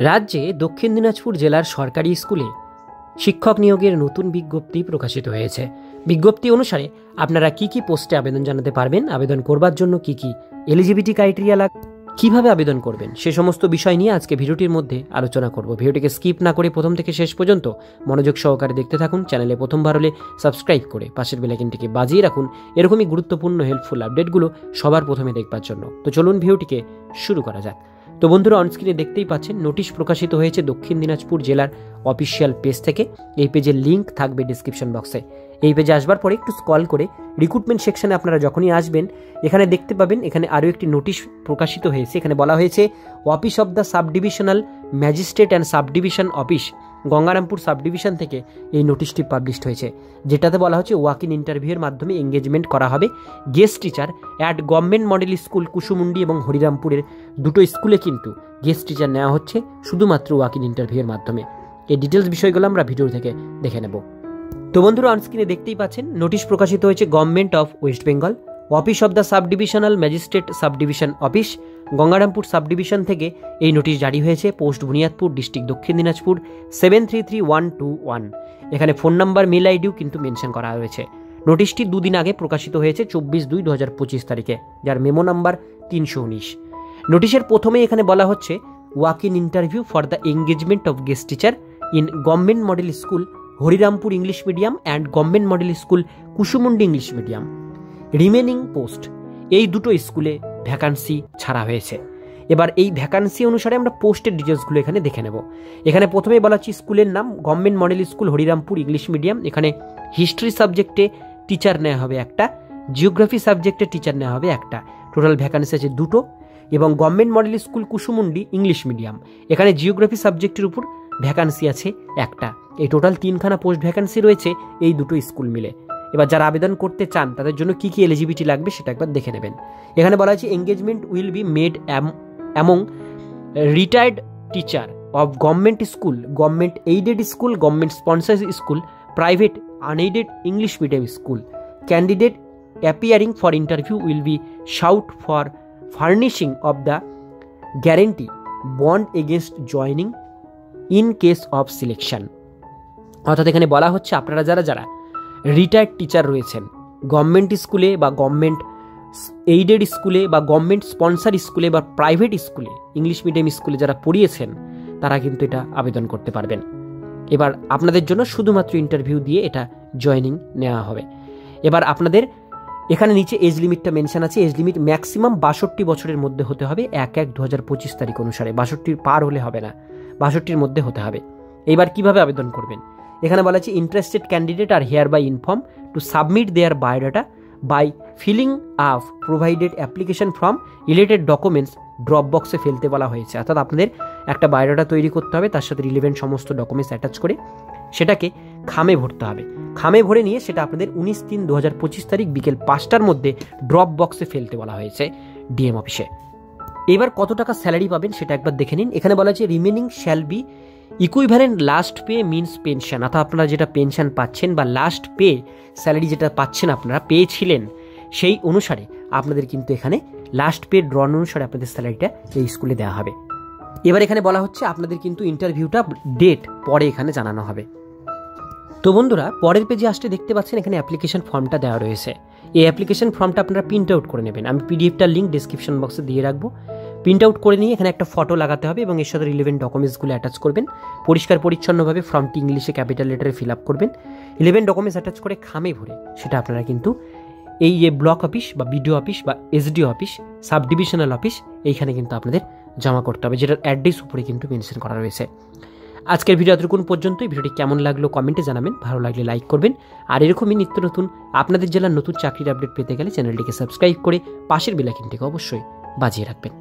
রাজ্যে দক্ষিণ দিনাজপুর জেলার সরকারি স্কুলে শিক্ষক নিয়োগের নতুন বিজ্ঞপ্তি প্রকাশিত হয়েছে। বিজ্ঞপ্তি অনুসারে আপনারা কি কি পোস্টে আবেদন জানাতে পারবেন, আবেদন করবার জন্য কি কি এলিজিবিলিটি ক্রাইটেরিয়া লাগবে, কিভাবে আবেদন করবেন, সে সমস্ত বিষয় নিয়ে আজকে ভিডিওটির মধ্যে আলোচনা করব। ভিডিওটিকে স্কিপ না করে প্রথম থেকে শেষ পর্যন্ত মনোযোগ সহকারে দেখতে থাকুন। চ্যানেলে প্রথমবার হলে সাবস্ক্রাইব করে পাশের বেল আইকনটিকে বাজিয়ে রাখুন এরকমই গুরুত্বপূর্ণ হেল্পফুল আপডেটগুলো সবার প্রথমে দেখবার জন্য। তো চলুন ভিডিওটিকে শুরু করা যাক। তো বন্ধুরা, অনস্ক্রিনে দেখতেই পাচ্ছেন নোটিশ প্রকাশিত হয়েছে দক্ষিণ দিনাজপুর জেলার অফিসিয়াল পেজ থেকে। এই পেজের লিঙ্ক থাকবে ডিসক্রিপশন বক্সে। এই পেজে আসবার পরে একটু স্ক্রল করে রিক্রুটমেন্ট সেকশনে আপনারা যখনই আসবেন এখানে দেখতে পাবেন এখানে আরও একটি নোটিশ প্রকাশিত হয়েছে। এখানে বলা হয়েছে office of the sub divisional magistrate and sub division office Gangarampur sub division থেকে এই নোটিশটি পাবলিশড হয়েছে, যেটাতে বলা হচ্ছে ওয়াক ইন ইন্টারভিউয়ের মাধ্যমে এঙ্গেজমেন্ট করা হবে guest teacher at government model school Kusumundi এবং হরিরামপুরের দুটো স্কুলে কিন্তু গেস্ট টিচার নেওয়া হচ্ছে শুধুমাত্র ওয়াক ইন ইন্টারভিউয়ের মাধ্যমে। এই ডিটেলস বিষয়গুলো আমরা ভিডিও থেকে দেখে নেব। তো বন্ধুরা, অনস্ক্রিনে দেখতেই পাচ্ছেন নোটিশ প্রকাশিত হয়েছে government of West Bengal office of the sub divisional magistrate sub division office Gangarampur sub division থেকে এই নোটিশ জারি হয়েছে। পোস্ট বুনিয়াদপুর, ডিস্ট্রিক্ট দক্ষিণ দিনাজপুর 733121। এখানে ফোন নাম্বার, মেল আইডিও কিন্তু মেনশন করা হয়েছে। নোটিশটি দুদিন আগে প্রকাশিত হয়েছে 24/2/2025 তারিখে, যার মেমো নাম্বার 319। নোটিশের প্রথমে এখানে বলা হচ্ছে walk in interview for the engagement of guest teacher in government model school Harirampur English medium and government model school Kusumundi English medium remaining post, এই দুটো স্কুলে ভ্যাকান্সি ছাড়া হয়েছে। এবার এই ভ্যাকান্সি অনুসারে আমরা পোস্টের ডিটেলসগুলো এখানে দেখে নেব। এখানে প্রথমেই বলা হচ্ছে স্কুলের নাম government model school Harirampur English medium. এখানে হিস্ট্রি সাবজেক্টে টিচার নেওয়া হবে একটা, জিওগ্রাফি সাবজেক্টে টিচার নেওয়া হবে একটা। টোটাল ভ্যাকান্সি আছে দুটো। এবং government model school Kusumundi English medium, এখানে জিওগ্রাফি সাবজেক্টের উপর ভ্যাকান্সি আছে একটা। এই টোটাল 3খানা পোস্ট ভ্যাকান্সি রয়েছে এই দুটো স্কুল মিলে। এবার যারা আবেদন করতে চান তাদের জন্য কি কি এলিজিবিলিটি লাগবে সেটা একবার দেখে নেবেন। এখানে বলা হয়েছে engagement will be made among retired teacher of government school, government aided school, government sponsored school, private unaided English medium school. Candidate appearing for interview will be sought for furnishing of the guarantee bond against joining in case of selection. অর্থাৎ এখানে বলা হচ্ছে আপনারা যারা retired teacher রয়েছেন government স্কুলে বা government aided স্কুলে বা গভর্নমেন্ট স্পন্সার স্কুলে বা প্রাইভেট স্কুলে ইংলিশ মিডিয়াম স্কুলে যারা পড়িয়েছেন তারা কিন্তু এটা আবেদন করতে পারবেন। এবার আপনাদের জন্য শুধুমাত্র ইন্টারভিউ দিয়ে এটা জয়নিং নেওয়া হবে। এবার আপনাদের এখানে নিচে এজ লিমিটটা মেনশন আছে। এজ লিমিট ম্যাক্সিমাম 62 বছরের মধ্যে হতে হবে 1/1/2025 তারিখ অনুসারে। 62 পার হলে হবে না, 62-র মধ্যে হতে হবে। এইবার কিভাবে আবেদন করবেন, এখানে বলা আছে interested candidate are hereby informed to submit their biodata by filling up provided application form related documents drop বক্সে ফেলতে বলা হয়েছে। অর্থাৎ আপনাদের একটা বায়োডাটা তৈরি করতে হবে, তার সাথে রিলেভেন্ট সমস্ত ডকুমেন্টস অ্যাটাচ করে সেটাকে খামে ভরতে হবে। খামে ভরে নিয়ে সেটা আপনাদের 19/3/2025 তারিখ বিকেল 5টার মধ্যে ড্রপ বক্সে ফেলতে বলা হয়েছে ডিএম অফিসে। এবার কত টাকা স্যালারি পাবেন সেটা একবার দেখে নিন। এখানে বলা আছে remaining shall be equivalent last pay means pension. অর্থাৎ আপনারা যেটা পেনশন পাচ্ছেন বা লাস্ট পে স্যালারি যেটা পাচ্ছেন আপনারা পেয়েছিলেন সেই অনুসারে আপনাদের কিন্তু এখানে লাস্ট পে ড্রন অনুসারে আপনাদের স্যালারিটা এই স্কুলে দেওয়া হবে। এবার এখানে বলা হচ্ছে আপনাদের কিন্তু ইন্টারভিউটা ডেট পরে এখানে জানানো হবে। তো বন্ধুরা, পরের পেজে আসতে দেখতে পাচ্ছেন এখানে অ্যাপ্লিকেশন ফর্মটা দেওয়া রয়েছে। এই অ্যাপ্লিকেশন ফর্মটা আপনারা প্রিন্ট আউট করে নেবেন। আমি পিডিএফটার লিঙ্ক ডিসক্রিপশন বক্সে দিয়ে রাখবো। প্রিন্ট আউট করে নিয়ে এখানে একটা ফটো লাগাতে হবে এবং এর সাথে রিলেভেন্ট ডকুমেন্টসগুলো অ্যাটাচ করবেন। পরিষ্কার পরিচ্ছন্নভাবে ফর্মটি ইংলিশে ক্যাপিটাল লেটারে ফিল আপ করবেন। রিলেভেন্ট ডকুমেন্টস অ্যাটাচ করে খামে ভরে সেটা আপনারা কিন্তু এই যে ব্লক অফিস বা বিডিও অফিস বা SDO office, sub divisional office, এইখানে কিন্তু আপনাদের জমা করতে হবে, যেটার অ্যাড্রেস উপরে কিন্তু মেনশন করা রয়েছে। আজকের ভিডিও এতটুকুন পর্যন্তই। ভিডিওটি কেমন লাগলো কমেন্টে জানাবেন, ভালো লাগলে লাইক করবেন। আর এরকমই নিত্য নতুন আপনাদের জেলার নতুন চাকরির আপডেট পেতে গেলে চ্যানেলটিকে সাবস্ক্রাইব করে পাশের বেল আইকনটিকে অবশ্যই বাজিয়ে রাখবেন।